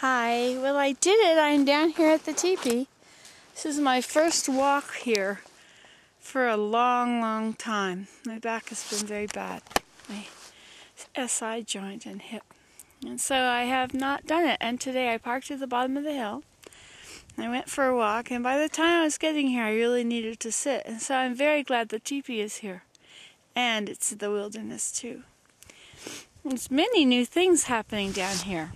Hi, well I did it. I'm down here at the teepee. This is my first walk here for a long time. My back has been very bad. My SI joint and hip. And so I have not done it. And today I parked at the bottom of the hill. I went for a walk, and by the time I was getting here I really needed to sit. And so I'm very glad the teepee is here. And it's the wilderness too. There's many new things happening down here.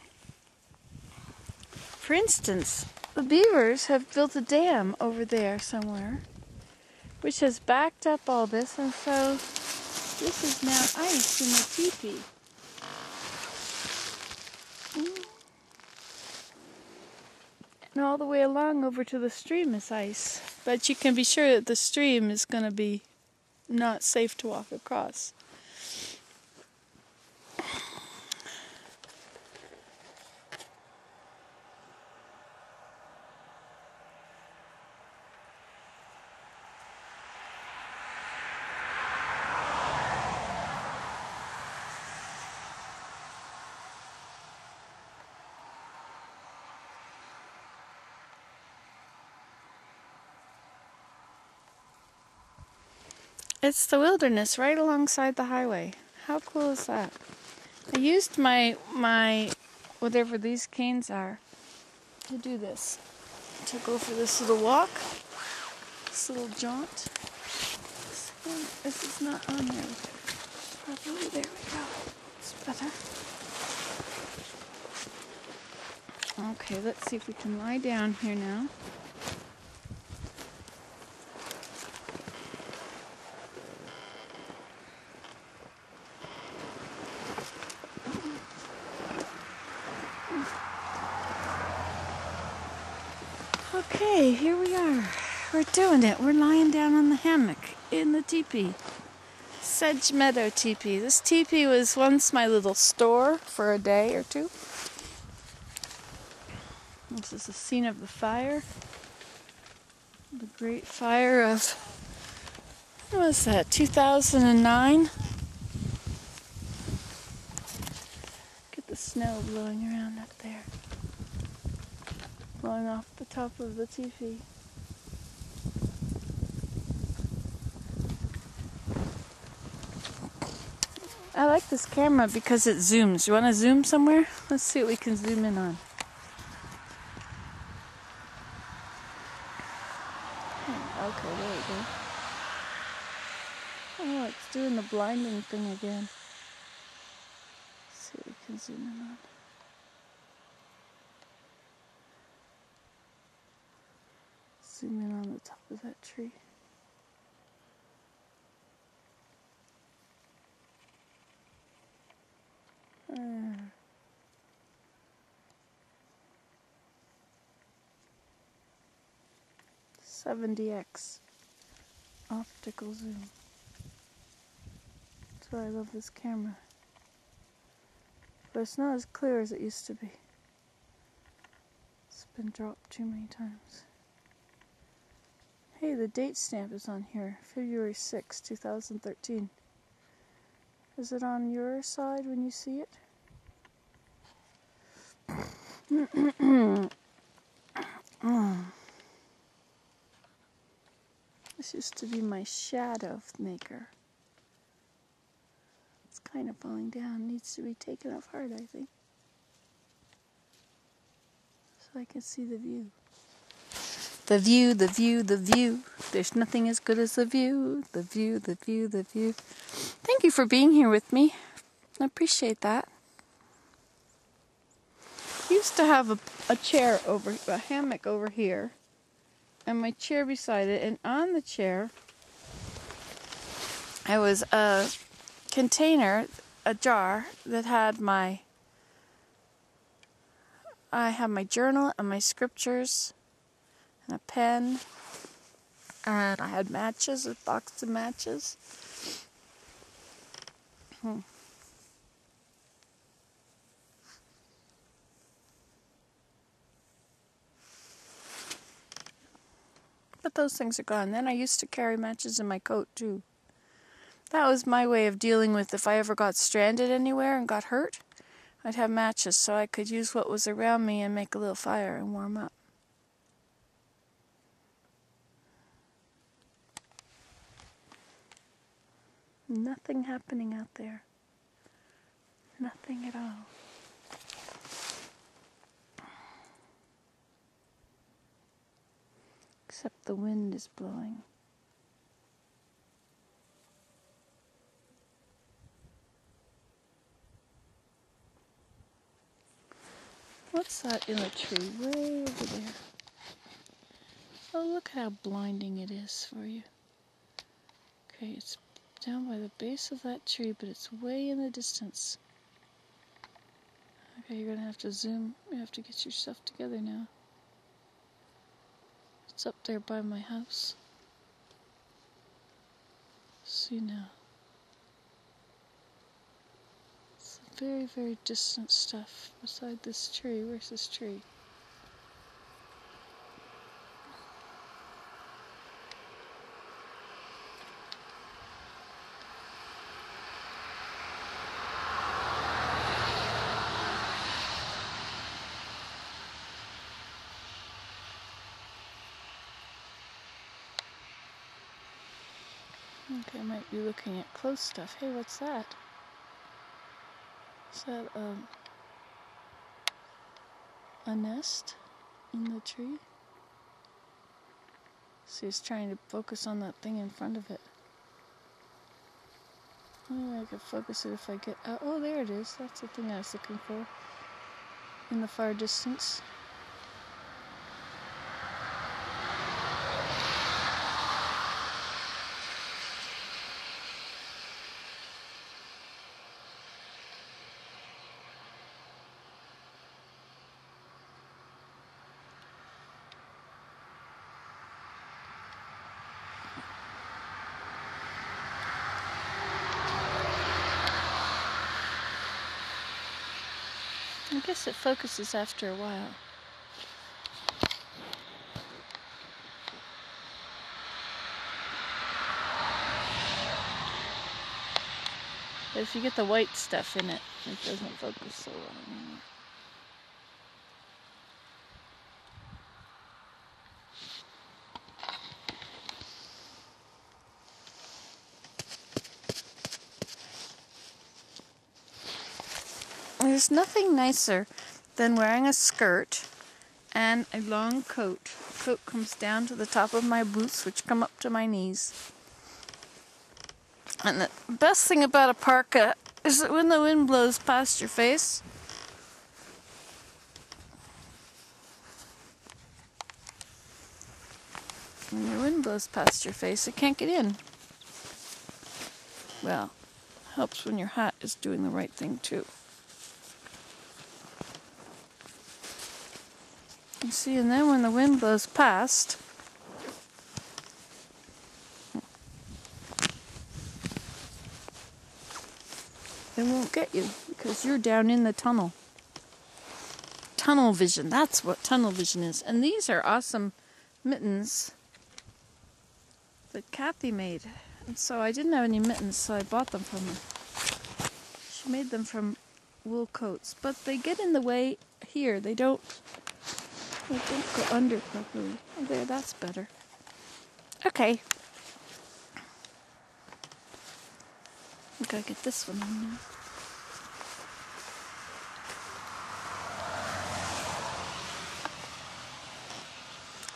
For instance, the beavers have built a dam over there somewhere, which has backed up all this, and so this is now ice in the teepee. And all the way along over to the stream is ice. But you can be sure that the stream is going to be not safe to walk across. It's the wilderness right alongside the highway. How cool is that? I used my whatever these canes are to do this. To go for this little walk, this little jaunt. This is not on there. Probably there we go. It's better. Okay, let's see if we can lie down here now. Okay, here we are. We're doing it. We're lying down on the hammock in the teepee. Sedge Meadow Tipi. This teepee was once my little store for a day or two. This is the scene of the fire. The great fire of, what was that, 2009? Get the snow blowing around up there. Blowing off the top of the teepee. I like this camera because it zooms. You want to zoom somewhere? Let's see what we can zoom in on. Okay, there we go. Oh, it's doing the blinding thing again. Let's see what we can zoom in on. Zoom in on the top of that tree. Uh, 70x optical zoom. That's why I love this camera. But it's not as clear as it used to be. It's been dropped too many times. Hey, the date stamp is on here, February 6, 2013. Is it on your side when you see it? This used to be my shadow maker. It's kind of falling down. Needs to be taken apart, I think. So I can see the view. The view, the view, the view. There's nothing as good as the view. The view, the view, the view. Thank you for being here with me. I appreciate that. I used to have a chair over, a hammock over here, and my chair beside it, and on the chair, I was a container, a jar that had I had my journal and my scriptures, and a pen, and I had matches, a box of matches. But those things are gone. Then I used to carry matches in my coat too. That was my way of dealing with if I ever got stranded anywhere and got hurt. I'd have matches so I could use what was around me and make a little fire and warm up. Nothing happening out there. Nothing at all. Except the wind is blowing. What's that in the tree way over there? Oh, look how blinding it is for you. Okay, it's down by the base of that tree, but it's way in the distance. Okay, you're gonna have to zoom. You have to get your stuff together now. It's up there by my house. See now. It's very, very distant stuff beside this tree. Where's this tree? Okay, I might be looking at close stuff. Hey, what's that? Is that a nest in the tree? See, it's trying to focus on that thing in front of it. Maybe I could focus it if I get out. Oh, there it is. That's the thing I was looking for. In the far distance. I guess it focuses after a while. But if you get the white stuff in it, it doesn't focus so well anymore. There's nothing nicer than wearing a skirt and a long coat. The coat comes down to the top of my boots, which come up to my knees. And the best thing about a parka is that when the wind blows past your face, it can't get in. Well, helps when your hat is doing the right thing too. You see, and then when the wind blows past, it won't get you because you're down in the tunnel. Tunnel vision, that's what tunnel vision is. And these are awesome mittens that Kathy made. And so I didn't have any mittens, so I bought them from her. She made them from wool coats, but they get in the way here. They don't go under properly. Oh, there, that's better. Okay. I gotta get this one on now.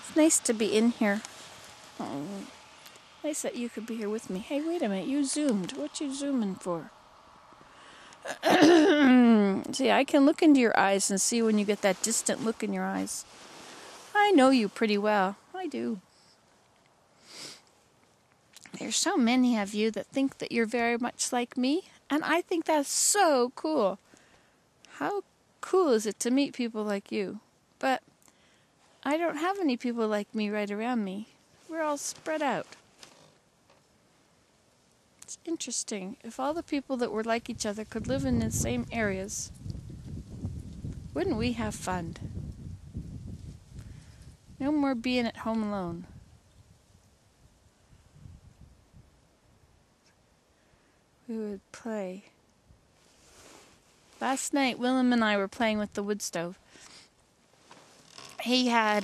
It's nice to be in here. Oh, nice that you could be here with me. Hey, wait a minute. You zoomed. What you zooming for? See, I can look into your eyes and see when you get that distant look in your eyes. I know you pretty well. I do. There's so many of you that think that you're very much like me, and I think that's so cool. How cool is it to meet people like you? But I don't have any people like me right around me. We're all spread out. It's interesting. If all the people that were like each other could live in the same areas, wouldn't we have fun? No more being at home alone. We would play Last night, Willem and I were playing with the wood stove. He had,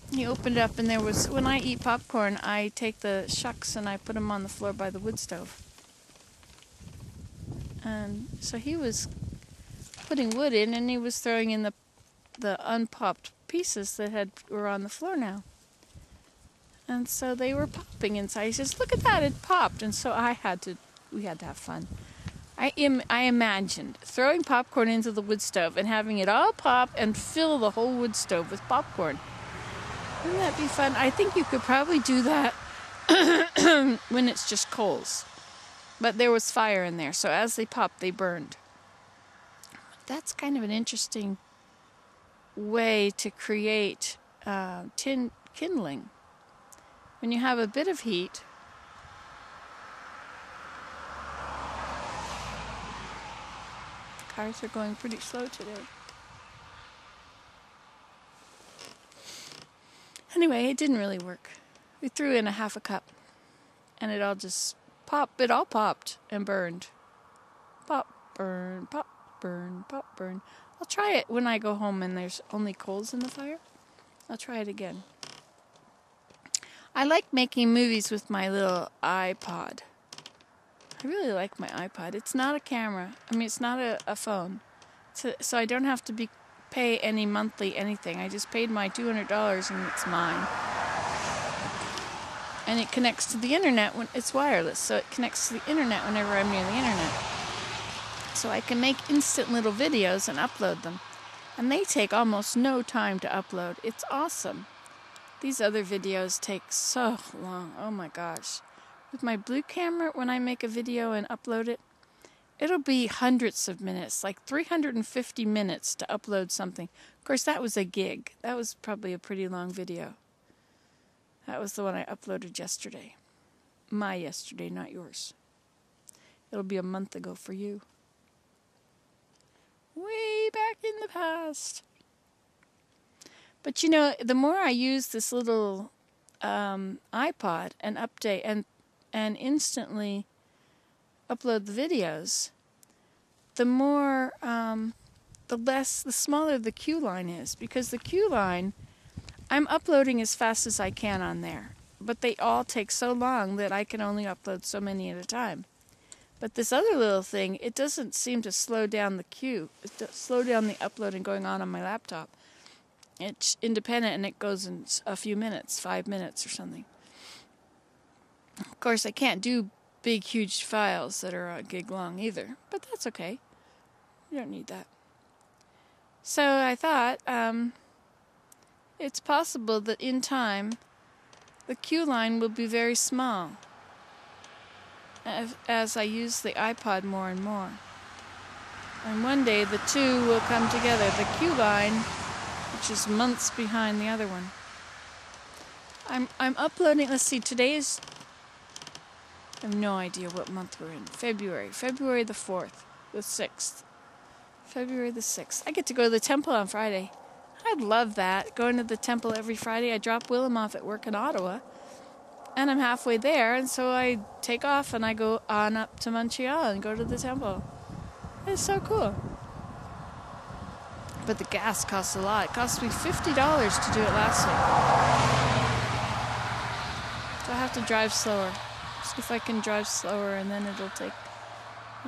he opened it up and there was, when I eat popcorn, I take the shucks and I put them on the floor by the wood stove. And so he was putting wood in and he was throwing in the unpopped pieces that were on the floor now. And so they were popping inside. He says, "Look at that, it popped." And so we had to have fun. I imagined throwing popcorn into the wood stove and having it all pop and fill the whole wood stove with popcorn. Wouldn't that be fun? I think you could probably do that when it's just coals. But there was fire in there, so as they popped, they burned. That's kind of an interesting way to create tin kindling. When you have a bit of heat, cars are going pretty slow today. Anyway, it didn't really work. We threw in a half a cup, and it all just popped. It all popped and burned. Pop, burn, pop, burn, pop, burn. I'll try it when I go home and there's only coals in the fire. I'll try it again. I like making movies with my little iPod. I really like my iPod. It's not a camera. I mean, it's not a phone. So I don't have to pay any monthly anything. I just paid my $200 and it's mine. And it connects to the internet when it's wireless. So it connects to the internet whenever I'm near the internet. So I can make instant little videos and upload them. And they take almost no time to upload. It's awesome. These other videos take so long. Oh my gosh. With my blue camera, when I make a video and upload it, it'll be hundreds of minutes, like 350 minutes to upload something. Of course, that was a gig. That was probably a pretty long video. That was the one I uploaded yesterday. My yesterday, not yours. It'll be a month ago for you. Way back in the past. But you know, the more I use this little iPod and update and instantly upload the videos, the smaller the queue line is. Because the queue line, I'm uploading as fast as I can on there. But they all take so long that I can only upload so many at a time. But this other little thing, it doesn't seem to slow down the queue. Slow down the uploading going on my laptop. It's independent and it goes in a few minutes, 5 minutes or something. Of course, I can't do big, huge files that are a gig long either, but that's okay. You don't need that. So I thought it's possible that in time the queue line will be very small as I use the iPod more and more. And one day the two will come together. The queue line, which is months behind the other one. I'm uploading, let's see, today is, I have no idea what month we're in. February the 4th, the 6th. February the 6th. I get to go to the temple on Friday. I'd love that, going to the temple every Friday. I drop Willem off at work in Ottawa, and I'm halfway there, and so I take off and I go on up to Montreal and go to the temple. It's so cool. But the gas costs a lot. It cost me $50 to do it last week. So I have to drive slower. See if I can drive slower and then it'll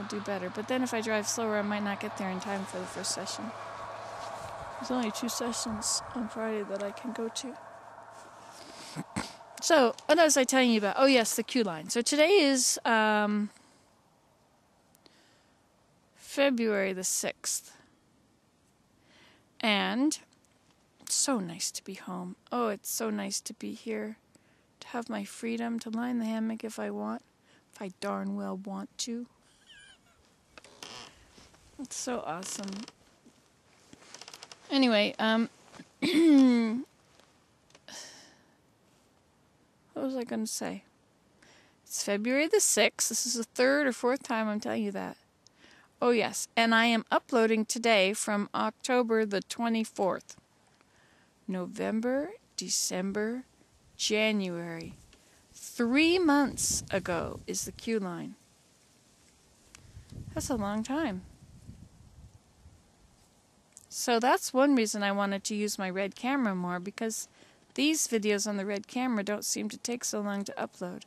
do better. But then if I drive slower, I might not get there in time for the first session. There's only 2 sessions on Friday that I can go to. So, what was I telling you about? Oh yes, the queue line. So today is February the 6th. And it's so nice to be home. Oh, it's so nice to be here. To have my freedom to lie in the hammock if I want. If I darn well want to. It's so awesome. Anyway, what was I going to say? It's February the 6th. This is the 3rd or 4th time I'm telling you that. Oh, yes. And I am uploading today from October the 24th. November, December, January. 3 months ago is the queue line. That's a long time. So that's one reason I wanted to use my red camera more, because these videos on the red camera don't seem to take so long to upload.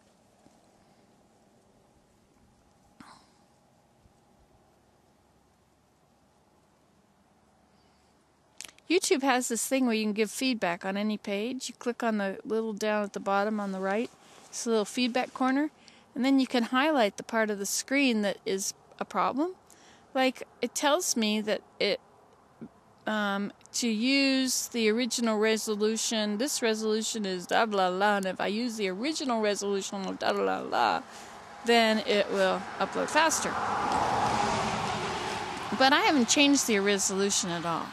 YouTube has this thing where you can give feedback on any page. You click on the little down at the bottom on the right, it's a little feedback corner, and then you can highlight the part of the screen that is a problem. Like, it tells me that to use the original resolution, this resolution is da da la, and if I use the original resolution of da da la, then it will upload faster. But I haven't changed the resolution at all.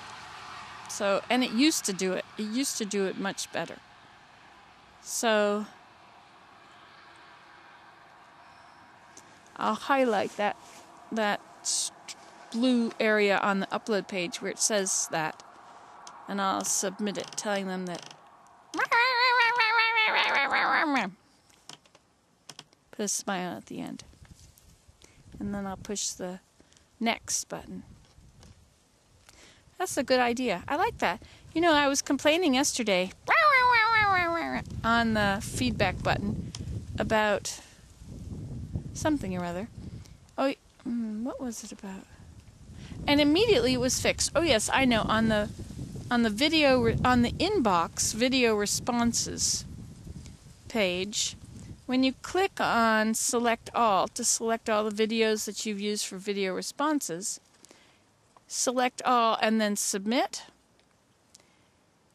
So, and it used to do it. It used to do it much better. So, I'll highlight that blue area on the upload page where it says that, and I'll submit it telling them that. Put a smile at the end. And then I'll push the next button. That's a good idea. I like that. You know, I was complaining yesterday on the feedback button about something or other. Oh, what was it about? And immediately it was fixed. Oh yes, I know. On the inbox video responses page, when you click on select all to select all the videos that you've used for video responses, select all and then submit,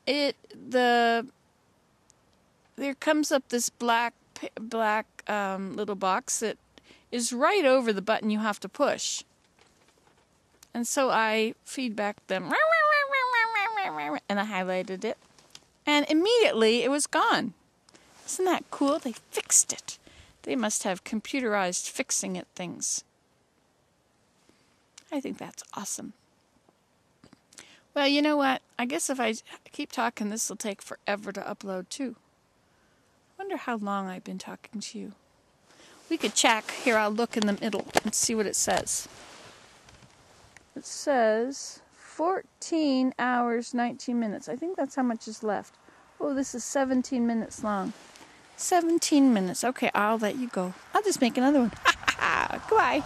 there comes up this black little box that is right over the button you have to push. And so I feedbacked them, and I highlighted it, and immediately it was gone. Isn't that cool? They fixed it. They must have computerized fixing it things. I think that's awesome. Well, you know what? I guess if I keep talking, this will take forever to upload too. I wonder how long I've been talking to you. We could check. Here, I'll look in the middle and see what it says. It says 14 hours, 19 minutes. I think that's how much is left. Oh, this is 17 minutes long. 17 minutes. Okay, I'll let you go. I'll just make another one. Goodbye.